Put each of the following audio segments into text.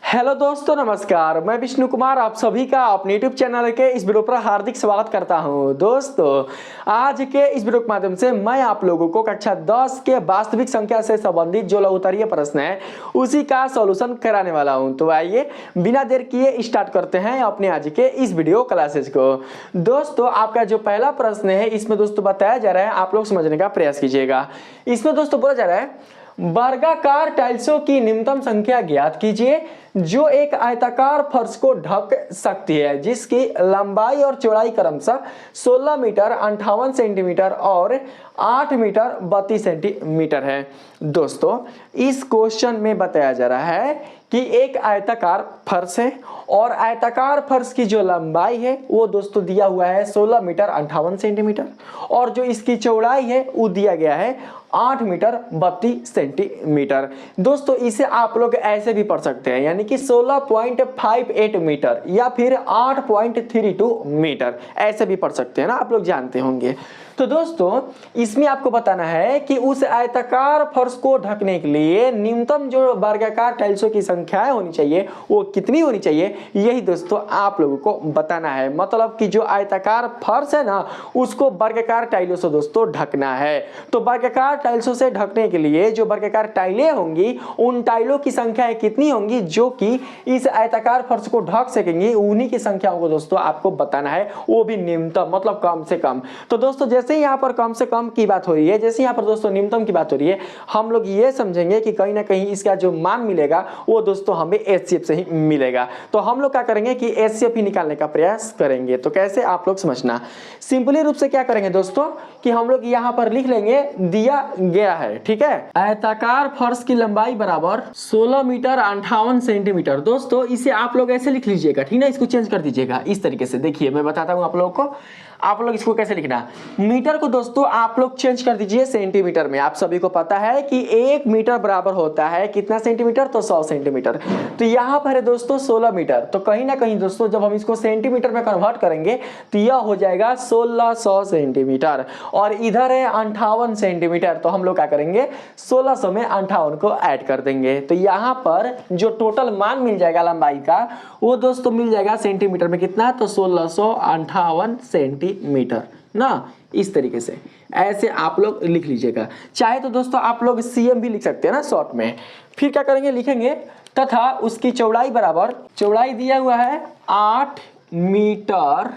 Hello दोस्तों, नमस्कार। मैं विष्णु कुमार आप सभी का अपने यूट्यूब चैनल के इस वीडियो पर हार्दिक स्वागत करता हूं। दोस्तों, आज के इस वीडियो के माध्यम से मैं आप लोगों को कक्षा 10 के वास्तविक संख्या से संबंधित जो लघुत्तरीय प्रश्न है उसी का सॉल्यूशन कराने वाला हूं। तो आइए बिना देर किए स्टार्ट करते हैं अपने आज के इस वीडियो क्लासेज को। दोस्तों, आपका जो पहला प्रश्न है इसमें दोस्तों बताया जा रहा है, आप लोग समझने का प्रयास कीजिएगा। इसमें दोस्तों बोला जा रहा है वर्गाकार टाइल्सों की न्यूनतम संख्या ज्ञात कीजिए जो एक आयताकार फर्श को ढक सकती है, जिसकी लंबाई और चौड़ाई क्रमशः 16 मीटर 58 सेंटीमीटर और 8 मीटर 32 सेंटीमीटर है। दोस्तों, इस क्वेश्चन में बताया जा रहा है कि एक आयताकार फर्श है और आयताकार फर्श की जो लंबाई है वो दोस्तों दिया हुआ है 16 मीटर 58 सेंटीमीटर और जो इसकी चौड़ाई है वो दिया गया है 8 मीटर 32 सेंटीमीटर। दोस्तों, इसे आप लोग ऐसे भी पढ़ सकते हैं, यानी कि 16.58 मीटर या फिर 8.32 मीटर, ऐसे भी पढ़ सकते हैं ना, आप लोग जानते होंगे। तो दोस्तों, इसमें आपको बताना है कि उस आयताकार फर्श को ढकने के लिए न्यूनतम जो वर्गाकार टाइल्सों की संख्याएं होनी चाहिए वो कितनी होनी चाहिए, यही दोस्तों आप लोगों को बताना है। मतलब कि जो आयताकार फर्श है ना उसको वर्गाकार टाइलों से दोस्तों ढकना है। तो वर्गाकार टाइल्सों से ढकने के लिए जो वर्गाकार टाइलें होंगी उन टाइलों की संख्या कितनी होंगी जो कि इस आयताकार फर्श को ढक सकेंगी, उन्हीं की संख्याओं को दोस्तों आपको बताना है, वो भी न्यूनतम मतलब कम से कम। तो दोस्तों, जैसे यहाँ पर कम से कम की बात हो रही है, जैसे यहाँ पर दोस्तों न्यूनतम की बात हो रही है, हम लोग ये समझेंगे कि कहीं ना कहीं इसका जो मान मिलेगा वो दोस्तों हमें एचसीएफ से ही मिलेगा। तो हम लोग क्या करेंगे कि एचसीएफ ही निकालने का प्रयास करेंगे। तो कैसे, आप लोग समझना। सिंपली रूप से क्या करेंगे दोस्तों कि हम लोग यहाँ पर लिख लेंगे, दिया गया है, ठीक है, आयताकार फर्श की लंबाई बराबर 16 मीटर 58 सेंटीमीटर। दोस्तों, इसे आप लोग ऐसे लिख लीजिएगा, ठीक है, इसको चेंज कर दीजिएगा इस तरीके से। देखिए मैं बताता हूँ आप लोगों को, आप लोग इसको कैसे लिखना। मीटर को दोस्तों आप लोग चेंज कर दीजिए सेंटीमीटर में। आप सभी को पता है कि 1 मीटर बराबर होता है कितना सेंटीमीटर, तो 100 सेंटीमीटर। तो यहाँ पर है दोस्तों 16 मीटर, तो कहीं ना कहीं दोस्तों जब हम इसको सेंटीमीटर में कन्वर्ट करेंगे तो यह हो जाएगा 1600 सेंटीमीटर। और इधर है 58 सेंटीमीटर, तो हम लोग क्या करेंगे 1600 में 58 को ऐड कर देंगे। तो यहाँ पर जो टोटल मान मिल जाएगा लंबाई का वो दोस्तों मिल जाएगा सेंटीमीटर में कितना, तो 1658 सेंटीमीटर ना। इस तरीके से ऐसे आप लोग लिख लीजिएगा। चाहे तो दोस्तों आप लोग सीएम भी लिख सकते हैं ना शॉर्ट में। फिर क्या करेंगे, लिखेंगे तथा उसकी चौड़ाई बराबर, चौड़ाई दिया हुआ है 8 मीटर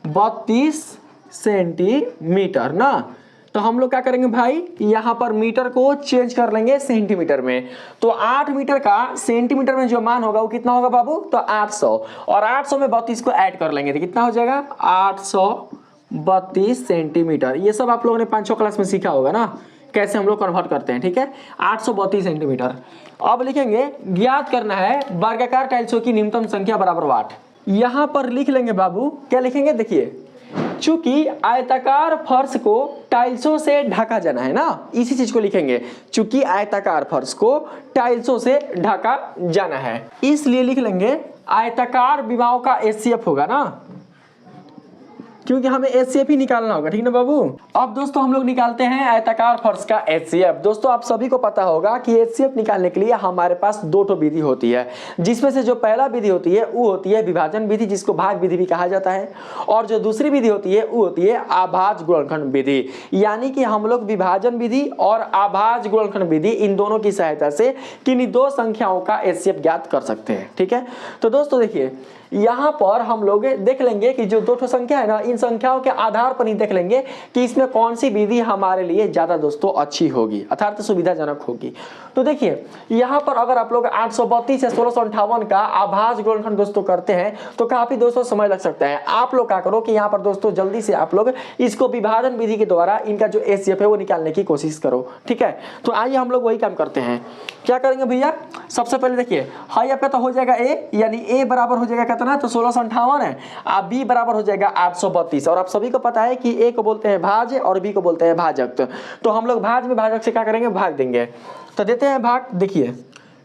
32 सेंटीमीटर ना। तो हम लोग क्या करेंगे भाई, यहाँ पर मीटर को चेंज कर लेंगे सेंटीमीटर में। तो 8 मीटर का सेंटीमीटर में जो मान होगा वो कितना होगा बाबू, तो 800, और 800 में 32 को ऐड कर लेंगे तो कितना हो जाएगा 832 सेंटीमीटर। ये सब आप लोगों ने 5 क्लास में सीखा होगा ना, कैसे हम लोग कन्वर्ट करते हैं, ठीक है। 832 सेंटीमीटर। अब लिखेंगे ज्ञात करना है वर्गाकार टाइल्सों की न्यूनतम संख्या बराबर वाट। यहाँ पर लिख लेंगे बाबू, क्या लिखेंगे, देखिए, चूंकि आयताकार फर्श को टाइल्सों से ढका जाना है ना, इसी चीज को लिखेंगे, चूंकि आयताकार फर्श को टाइल्सों से ढका जाना है, इसलिए लिख लेंगे आयताकार विमाओं का एचसीएफ होगा ना, क्योंकि हमें एचसीएफ ही निकालना होगा, ठीक ना बाबू। अब दोस्तों हम लोग निकालते हैं आयताकार फर्श का एचसीएफ। दोस्तों आप सभी को पता होगा कि एचसीएफ निकालने के लिए हमारे पास 2 विधि होती है, जिसमें से जो पहला विधि होती है वो होती है विभाजन विधि, जिसको भाग विधि भी कहा जाता है, और जो दूसरी विधि होती है वो होती है आभाज्य गुणनखंड विधि। यानी कि हम लोग विभाजन विधि और आभाज्य गुणनखंड विधि इन दोनों की सहायता से किन्हीं 2 संख्याओं का एचसीएफ ज्ञात कर सकते हैं, ठीक है। तो दोस्तों देखिए, यहाँ पर हम लोग देख लेंगे कि जो 2 संख्या है ना, इन संख्याओं के आधार पर ही देख लेंगे कि इसमें कौन सी विधि हमारे लिए ज्यादा दोस्तों अच्छी होगी, अर्थात सुविधाजनक होगी। तो देखिए यहाँ पर अगर आप लोग 832 या 1658 का आभाज्य गुणनखंड दोस्तों करते हैं तो काफी दोस्तों समय लग सकता है। आप लोग क्या करो कि यहाँ पर दोस्तों जल्दी से आप लोग इसको विभाजन विधि के द्वारा इनका जो एचसीएफ है वो निकालने की कोशिश करो, ठीक है। तो आइए हम लोग वही काम करते हैं। क्या करेंगे भैया, सबसे पहले देखिए हाई आपका तो हो जाएगा ए, यानी ए बराबर हो जाएगा कितना, तो 1658 है। आप बी बराबर हो जाएगा 832, और आप सभी को पता है कि ए को बोलते हैं भाज्य और बी को बोलते हैं भाजक। तो हम लोग भाज्य में भाजक से क्या करेंगे, भाग देंगे। तो देते हैं भाग, देखिए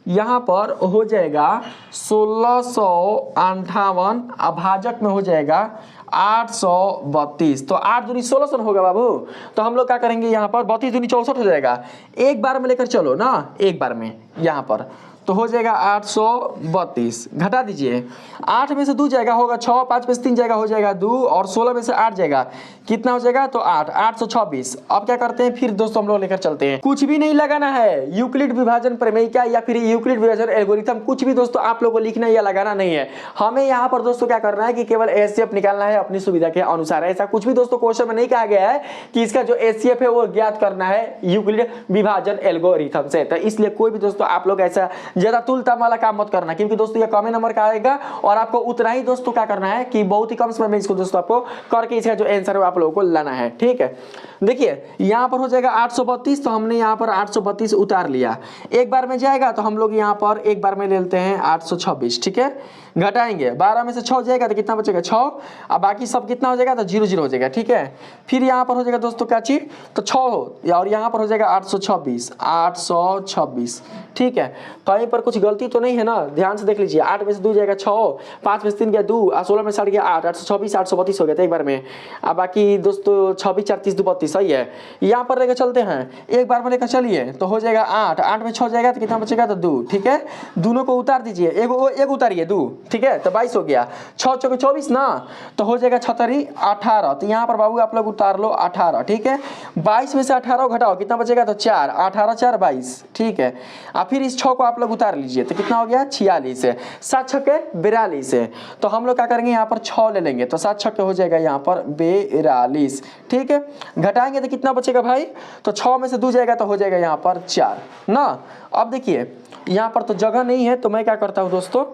यहाँ पर हो जाएगा 1658, अभाजक में हो जाएगा 832। तो 8 दूनी 1600 होगा बाबू। तो हम लोग क्या करेंगे, यहाँ पर 32 दूनी 64 हो जाएगा। एक बार में लेकर चलो ना, एक बार में यहाँ पर तो हो जाएगा 832। घटा दीजिए, 8 में से 2 जाएगा होगा 6, 5 में से 3 जाएगा हो जाएगा 2, और 16 में से 8 जाएगा कितना हो जाएगा तो 8, 826। अब क्या करते हैं फिर दोस्तों हम लोग लेकर चलते हैं, कुछ भी नहीं लगाना है, यूक्लिड विभाजन प्रमेय या फिर यूक्लिड विभाजन एल्गोरिथम कुछ भी दोस्तों आप लोगों को लिखना या लगाना नहीं है। हमें यहाँ पर दोस्तों क्या करना है कि केवल एचसीएफ निकालना है अपनी सुविधा के अनुसार। ऐसा कुछ भी दोस्तों क्वेश्चन में नहीं कहा गया है कि इसका जो एचसीएफ है वो ज्ञात करना है यूक्लिड विभाजन एल्गोरिथम से। तो इसलिए कोई भी दोस्तों आप लोग ऐसा ज्यादा तुलता वाला काम मत करना, क्योंकि दोस्तों ये कम नंबर का आएगा और आपको उतना ही दोस्तों क्या करना है कि बहुत ही कम समय में इसको दोस्तों आपको करके इसका जो आंसर है आप लोगों को लाना है। ठीक है, देखिए यहाँ पर हो जाएगा 832, तो हमने यहाँ पर 832 उतार लिया। एक बार में जाएगा तो हम लोग यहाँ पर एक बार में ले लेते हैं 826। ठीक है, घटाएंगे 12 में से 6 जाएगा तो कितना बचेगा 6, अब बाकी सब कितना हो जाएगा तो 0 0 हो जाएगा। ठीक है, फिर यहाँ पर हो जाएगा दोस्तों क्या चीज तो 6 हो, और यहाँ पर हो जाएगा 826 826। ठीक है, कहीं पर कुछ गलती तो नहीं है ना, ध्यान से देख लीजिए। 8 में से 2 जाएगा 6, 5 में से 3 गया 2, 16 में से 8 गया 8, 826 832 हो गया था एक बार में। अब बाकी दोस्तों 26 4 30 2 32 सही है। यहाँ पर लेकर चलते हैं, एक बार में लेकर चलिए तो हो जाएगा 8, 8 में 6 जाएगा तो कितना बचेगा तो 2। ठीक है, दोनों को उतार दीजिए, एक उतारिए 2। ठीक है, तो 22 हो गया, 6 चौके 24 ना, तो हो जाएगा 6 18। तो यहाँ पर बाबू आप लोग उतार लो 18। ठीक है, 22 में से 18 घटाओ कितना बचेगा तो 4, 18 4 22। ठीक है, अब फिर इस 6 को आप लोग उतार लीजिए तो कितना हो गया 46 है, 7 छक्के 42 है। तो हम लोग क्या करेंगे यहाँ पर 6 ले लेंगे तो 7 छक्के हो जाएगा यहाँ पर 42। ठीक है, घटाएंगे तो कितना बचेगा भाई तो 6 में से 2 जाएगा तो हो जाएगा यहाँ पर 4 ना। अब देखिए यहाँ पर तो जगह नहीं है, तो मैं क्या करता हूँ दोस्तों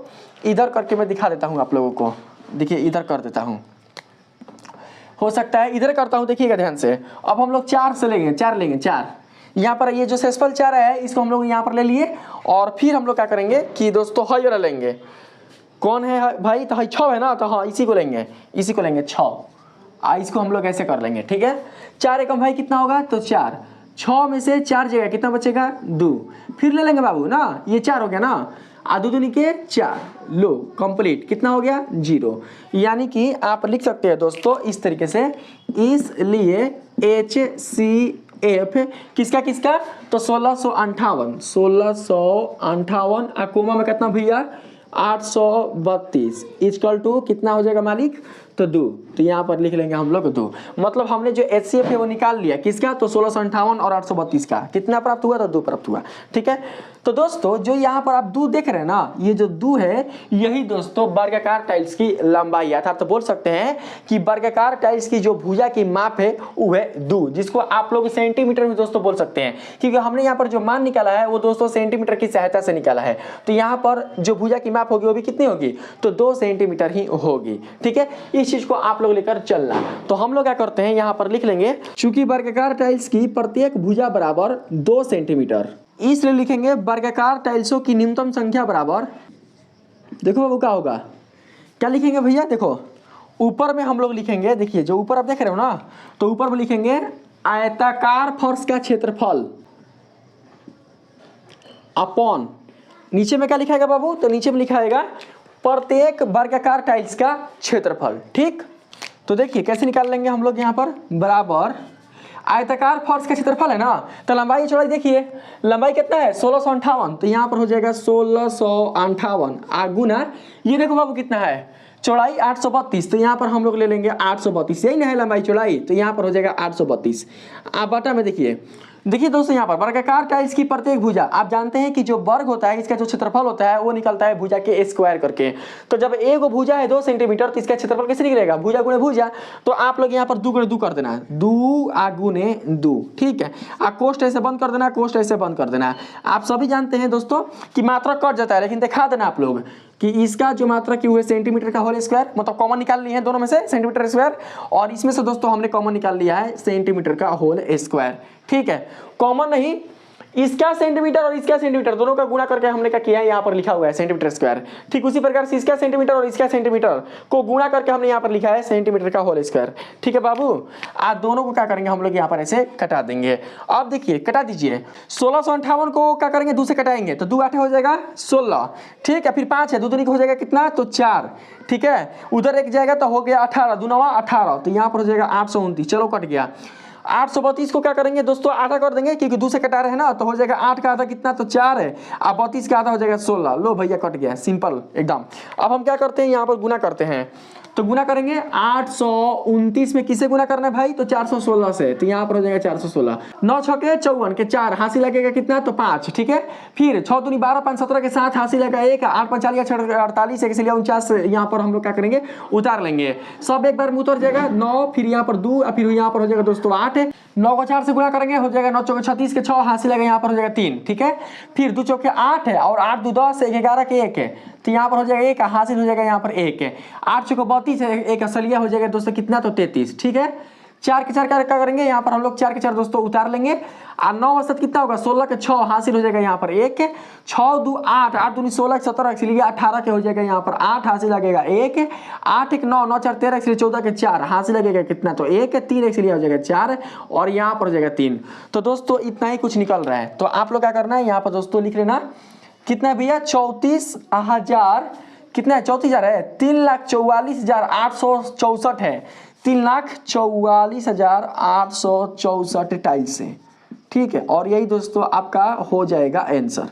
इधर करके मैं दिखा देता हूँ आप लोगों को। देखिए इधर कर देता हूँ, हो सकता है इधर करता हूँ, देखिएगा ध्यान से। अब हम लोग 4 से लेंगे, 4 लेंगे, 4 यहाँ पर ये जो सेसफल 4 है इसको हम लोग यहाँ पर ले लिए, और फिर हम लोग क्या करेंगे कि दोस्तों हाई वाला लेंगे। कौन है भाई तो हाई 6 है ना, तो हाँ इसी को लेंगे, इसी को लेंगे 6। इसको हम लोग ऐसे कर लेंगे। ठीक है, 4 एकम भाई कितना होगा तो 4, 6 में से 4 जाएगा कितना बचेगा 2। फिर ले लेंगे बाबू ना, ये 4 हो गया ना, आधु दूनी के 4, लो कंप्लीट कितना हो गया 0। यानी कि आप लिख सकते हैं दोस्तों इस तरीके से, इसलिए HCF किसका किसका तो 1658 अकोमा में कितना भैया 832 इक्वल टू कितना हो जाएगा मालिक तो 2। तो यहाँ पर लिख लेंगे हम लोग 2। मतलब हमने जो HCF है वो निकाल लिया किसका तो 1658 और 832 का कितना प्राप्त हुआ तो 2 प्राप्त हुआ। ठीक है, तो दोस्तों जो यहाँ पर आप 2 देख रहे हैं ना, ये जो 2 है यही दोस्तों वर्गाकार टाइल्स की लंबाई है, अर्थात तो बोल सकते हैं कि वर्गाकार टाइल्स की जो भुजा की माप है वो है 2, जिसको आप लोग सेंटीमीटर में दोस्तों बोल सकते हैं, क्योंकि हमने यहाँ पर जो मान निकाला है वो दोस्तों सेंटीमीटर की सहायता से निकाला है। तो यहाँ पर जो भुजा की माप होगी वो भी कितनी होगी तो 2 सेंटीमीटर ही होगी। ठीक है, इस चीज को आप लोग लेकर चलना। तो हम लोग क्या करते हैं यहाँ पर लिख लेंगे, चूंकि वर्गाकार टाइल्स की प्रत्येक भुजा बराबर 2 सेंटीमीटर, इसलिए लिखेंगे वर्गाकार टाइल्सों की न्यूनतम संख्या बराबर, देखो बाबू क्या होगा, क्या लिखेंगे भैया, देखो ऊपर में हम लोग लिखेंगे, देखिए जो ऊपर आप देख रहे हो ना, तो ऊपर में लिखेंगे आयताकार फर्श का क्षेत्रफल अपॉन, नीचे में क्या लिखाएगा बाबू तो नीचे में लिखाएगा प्रत्येक वर्गाकार टाइल्स का क्षेत्रफल। ठीक, तो देखिए कैसे निकाल लेंगे हम लोग यहाँ पर, बराबर आयताकार फर्श का क्षेत्रफल है ना, तो लंबाई चौड़ाई देखिए, लंबाई कितना है 1658, तो यहाँ पर हो जाएगा 1658 गुना ये देखो बाबू कितना है चौड़ाई 832, तो यहाँ पर हम लोग ले लेंगे 832, यही ना है लंबाई चौड़ाई, तो यहाँ पर हो जाएगा 832। आप बटा में देखिए दोस्तों यहाँ पर वर्गाकार टाइल्स की प्रत्येक भुजा, आप जानते हैं कि जो वर्ग होता है इसका जो क्षेत्रफल होता है वो निकलता है भुजा के स्क्वायर करके। तो जब एक भुजा है 2 सेंटीमीटर तो इसका क्षेत्रफल कैसे निकलेगा भुजा गुणे भुजा, तो आप लोग यहाँ पर 2 गुणे 2 कर देना, 2 गुणे 2। ठीक है, आप कोष्ट ऐसे बंद कर देना, कोष्ट ऐसे बंद कर देना। आप सभी जानते हैं दोस्तों कि मात्रा कट जाता है, लेकिन दिखा देना आप लोग कि इसका जो मात्रा की हुई सेंटीमीटर का होल स्क्वायर, मतलब कॉमन निकाल ली है दोनों में से सेंटीमीटर स्क्वायर, और इसमें से दोस्तों हमने कॉमन निकाल लिया है सेंटीमीटर का होल स्क्वायर। ठीक है, कॉमन नहीं, इसका सेंटीमीटर और इसका सेंटीमीटर दोनों का गुणा करके हमने क्या किया है यहाँ पर लिखा हुआ है सेंटीमीटर स्क्वायर। ठीक उसी प्रकार से इसका सेंटीमीटर और इसका सेंटीमीटर को गुणा करके हमने यहाँ पर लिखा है सेंटीमीटर का होल स्क्वायर। ठीक है बाबू, आज दोनों को क्या करेंगे हम लोग यहाँ पर ऐसे कटा देंगे। अब देखिए कटा दीजिए, 1658 को क्या करेंगे 2 से कटाएंगे तो 2 8 हो जाएगा 16। ठीक है, फिर 5 है 2 दूनी हो जाएगा कितना तो 4। ठीक है, उधर एक जाएगा तो हो गया 18, 2 9 18, तो यहाँ पर हो जाएगा 829, चलो कट गया। 832 को क्या करेंगे दोस्तों, आधा कर देंगे क्योंकि 2 से कटा रहे हैं ना, तो हो जाएगा 8 का आधा कितना, तो 4 है। अब 32 का आधा हो जाएगा 16। लो भैया कट गया, सिंपल एकदम। अब हम क्या करते हैं, यहाँ पर गुना करते हैं। तो गुना करेंगे 829 में किसे गुना करना है भाई, तो 416 से, तो यहाँ पर हो जाएगा 416। 9 छके 54 के 4 हासिल लगेगा कितना, तो 5, ठीक है। फिर 6 दूनी 12 5 17 के 7 हासिल लगेगा 1, 8 5 48 48 इसलिए 49 यहाँ पर हम लोग क्या करेंगे, उतार लेंगे। सब एक बार में उतर जाएगा। 9 फिर यहाँ पर 2 फिर यहाँ पर हो जाएगा दोस्तों 8 है। 9 को 4 से गुना करेंगे, हो जाएगा 9 चौके 36 के 6 हासिल लगेगा यहाँ पर हो जाएगा 3, ठीक है। फिर 2 चौके 8 है और 8 2 10 1 11 के 1 है, तो यहाँ पर हो जाएगा 1 हासिल हो जाएगा यहाँ पर 1 है। 8 चौके 32 है, 1 असलिया हो जाएगा दोस्तों कितना, तो 33, ठीक है। 4 के 4 क्या करेंगे, यहाँ पर हम लोग 4 के 4 दोस्तों उतार लेंगे। और 9 औसत कितना होगा, 16 के 6 हासिल हो जाएगा यहाँ पर 1, 6 2 8 8 दूनी 16 17 इसलिए 18 के हो जाएगा यहाँ पर 8 हासिल लगेगा 1, 8 1 9 9 4 13 इसलिए 14 के 4 हासिल लगेगा कितना, तो 1 3 इसलिए हो जाएगा 4 और यहाँ पर हो जाएगा 3। तो दोस्तों इतना ही कुछ निकल रहा है। तो आप लोग क्या करना है, यहाँ पर दोस्तों लिख लेना कितना भैया, 34,000 कितना है, 34,000 है, 3,44,864 है, 3,44,864 टाइल्स है, ठीक है। और यही दोस्तों आपका हो जाएगा आंसर।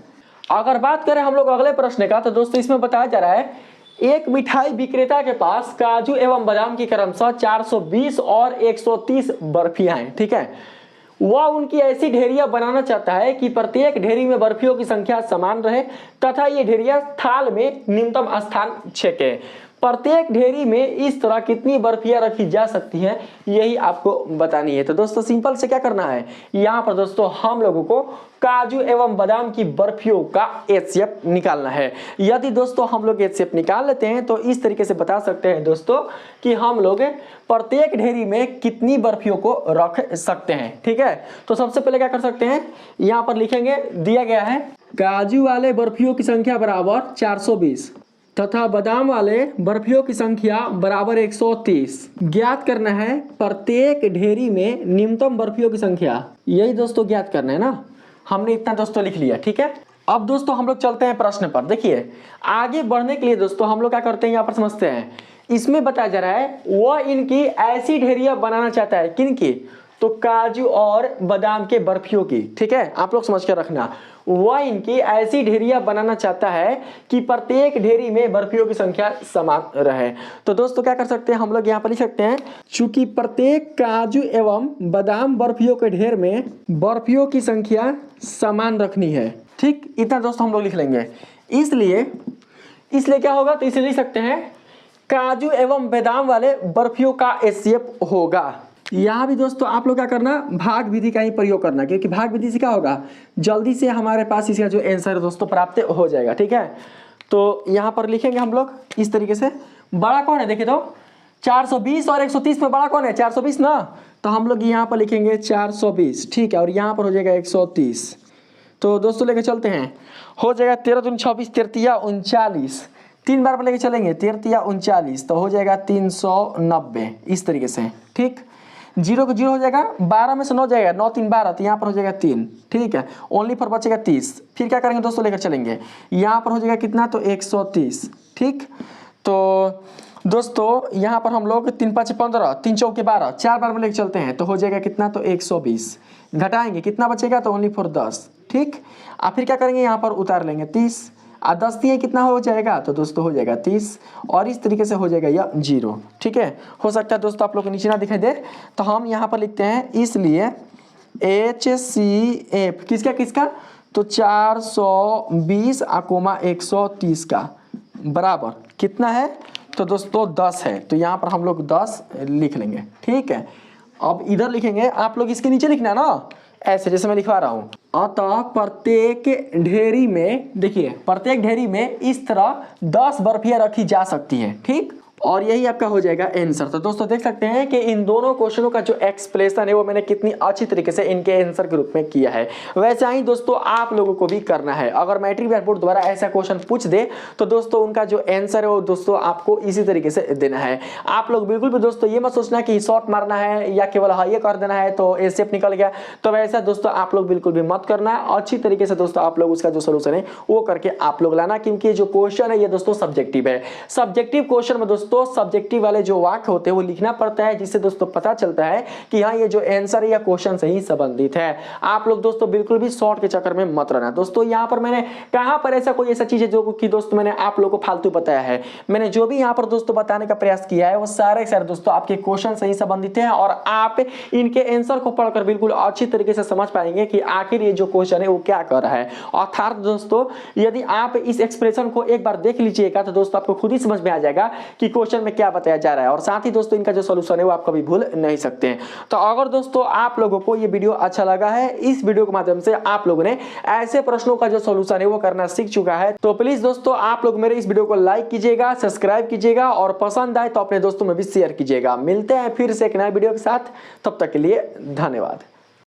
अगर बात करें हम लोग अगले प्रश्न का, तो दोस्तों इसमें बताया जा रहा है एक मिठाई विक्रेता के पास काजू एवं बादाम की क्रमशः 420 और 130 बर्फियां हैं, ठीक है। वह उनकी ऐसी ढेरियां बनाना चाहता है कि प्रत्येक ढेरी में बर्फियों की संख्या समान रहे तथा ये ढेरियां थाल में न्यूनतम स्थान छेके। प्रत्येक ढेरी में इस तरह कितनी बर्फियां रखी जा सकती हैं, यही आपको बतानी है। तो दोस्तों सिंपल से क्या करना है, यहाँ पर दोस्तों हम लोगों को काजू एवं बादाम की बर्फियों का एचसीएफ निकालना है। यदि दोस्तों हम लोग एचसीएफ निकाल लेते हैं तो इस तरीके से बता सकते हैं दोस्तों कि हम लोग प्रत्येक ढेरी में कितनी बर्फियों को रख सकते हैं, ठीक है। तो सबसे पहले क्या कर सकते हैं, यहाँ पर लिखेंगे, दिया गया है काजू वाले बर्फियों की संख्या बराबर 420 तथा बादाम वाले बर्फियों की संख्या बराबर 130। ज्ञात करना है प्रत्येक ढेरी में न्यूनतम बर्फियों की संख्या, यही दोस्तों ज्ञात करना है ना। हमने इतना दोस्तों लिख लिया, ठीक है। अब दोस्तों हम लोग चलते हैं प्रश्न पर। देखिए आगे बढ़ने के लिए दोस्तों हम लोग क्या करते हैं, यहाँ पर समझते हैं। इसमें बताया जा रहा है वह इनकी ऐसी ढेरियां बनाना चाहता है, किनकी, तो काजू और बादाम के बर्फियों की, ठीक है। आप लोग समझ कर रखना, वह इनकी ऐसी ढेरियां बनाना चाहता है कि प्रत्येक ढेरी में बर्फियों की संख्या समान रहे। तो दोस्तों क्या कर सकते हैं हम लोग, यहाँ पर लिख सकते हैं, चूंकि प्रत्येक काजू एवं बादाम बर्फियों के ढेर में बर्फियों की संख्या समान रखनी है, ठीक। इतना दोस्तों हम लोग लिख लेंगे। इसलिए क्या होगा, तो इसे लिख सकते हैं काजू एवं बादाम वाले बर्फियों का एचसीएफ होगा। यहाँ भी दोस्तों आप लोग क्या करना, भाग विधि का ही प्रयोग करना, क्योंकि भाग विधि से क्या होगा, जल्दी से हमारे पास इसका जो आंसर है दोस्तों प्राप्त हो जाएगा, ठीक है। तो यहाँ पर लिखेंगे हम लोग इस तरीके से, बड़ा कौन है, देखिए तो 420 और 130 में बड़ा कौन है, 420 ना, तो हम लोग यहाँ पर लिखेंगे 420, ठीक है। और यहाँ पर हो जाएगा 130। तो दोस्तों लेके चलते हैं, हो जाएगा 13 दूनी 26 13 39, 3 बार पर लेके चलेंगे, 13 39, तो हो जाएगा 390 इस तरीके से, ठीक। 0 को 0 हो जाएगा, 12 में से 9 जाएगा, 9 3 12, तो यहाँ पर हो जाएगा 3, ठीक है। ओनली फॉर बचेगा 30। फिर क्या करेंगे दोस्तों, लेकर चलेंगे, यहाँ पर हो जाएगा कितना, तो 130, ठीक। तो दोस्तों यहाँ पर हम लोग 3 5 15 3 चौके 12, 4 बार में लेकर चलते हैं, तो हो जाएगा कितना, तो 120। घटाएंगे कितना बचेगा, तो ओनली फॉर 10, ठीक। और फिर क्या करेंगे, यहाँ पर उतार लेंगे 30 और 10 दिए कितना हो जाएगा, तो दोस्तों हो जाएगा 30 और इस तरीके से हो जाएगा यह 0, ठीक है। हो सकता है दोस्तों आप लोग को नीचे ना दिखाई दे, तो हम यहाँ पर लिखते हैं, इसलिए HCF किसका, तो 420 130 का बराबर कितना है, तो दोस्तों 10 है। तो यहाँ पर हम लोग 10 लिख लेंगे, ठीक है। अब इधर लिखेंगे, आप लोग इसके नीचे लिखना ना, ऐसे जैसे मैं लिखवा रहा हूँ। अतः प्रत्येक ढेरी में, देखिए प्रत्येक ढेरी में इस तरह 10 बर्फियां रखी जा सकती हैं, ठीक। और यही आपका हो जाएगा आंसर। तो दोस्तों देख सकते हैं कि इन दोनों क्वेश्चनों का जो एक्सप्लेनेशन है वो मैंने कितनी अच्छी तरीके से इनके आंसर के रूप में किया है। वैसा ही दोस्तों आप लोगों को भी करना है। अगर मैट्रिक बोर्ड द्वारा ऐसा क्वेश्चन पूछ दे तो दोस्तों उनका जो आंसर है वो दोस्तों आपको इसी तरीके से देना है। आप लोग बिल्कुल भी दोस्तों ये मत सोचना कि शॉर्ट मारना है या केवल हाँ ये कर देना है तो एचसीएफ निकल गया, तो वैसा दोस्तों आप लोग बिल्कुल भी मत करना है। अच्छी तरीके से दोस्तों आप लोग उसका जो सोल्यूशन है वो करके आप लोग लाना, क्योंकि जो क्वेश्चन है ये दोस्तों सब्जेक्टिव है। सब्जेक्टिव क्वेश्चन में दोस्तों दोस्तों सब्जेक्टिव वाले जो वाक्य होते हैं वो लिखना पड़ता है, जिससे दोस्तों पता चलता है कि हाँ ये जो आंसर है या क्वेश्चन से ही संबंधित है। आप लोग दोस्तों बिल्कुल भी शॉर्ट के चक्कर में मत रहना। दोस्तों यहाँ पर मैंने कहां पर ऐसा चीज है जो कि दोस्तों मैंने आप लोगों को फालतू बताया है। मैंने जो भी यहाँ पर दोस्तों बताने का प्रयास किया है वो सारे दोस्तों आपके क्वेश्चन से ही संबंधित है, और आप इनके आंसर को पढ़कर बिल्कुल अच्छी तरीके से समझ पाएंगे कि आखिर ये जो क्वेश्चन है वो क्या कर रहा है। अर्थात दोस्तों यदि आप इस एक्सप्रेशन को एक बार देख लीजिएगा तो दोस्तों आपको खुद ही समझ में आ जाएगा कि क्वेश्चन में क्या बताया जा रहा है, और साथ ही दोस्तों इनका जो सॉल्यूशन है वो आप कभी भूल नहीं सकते हैं। तो अगर दोस्तों आप लोगों को ये वीडियो अच्छा लगा है, इस वीडियो के माध्यम से आप लोगों ने ऐसे प्रश्नों का जो सॉल्यूशन है वो करना सीख चुका है, तो प्लीज दोस्तों आप लोग मेरे इस वीडियो को लाइक कीजिएगा, सब्सक्राइब कीजिएगा, और पसंद आए तो अपने दोस्तों में भी शेयर कीजिएगा। मिलते हैं फिर से एक नए वीडियो के साथ, तब तक के लिए धन्यवाद।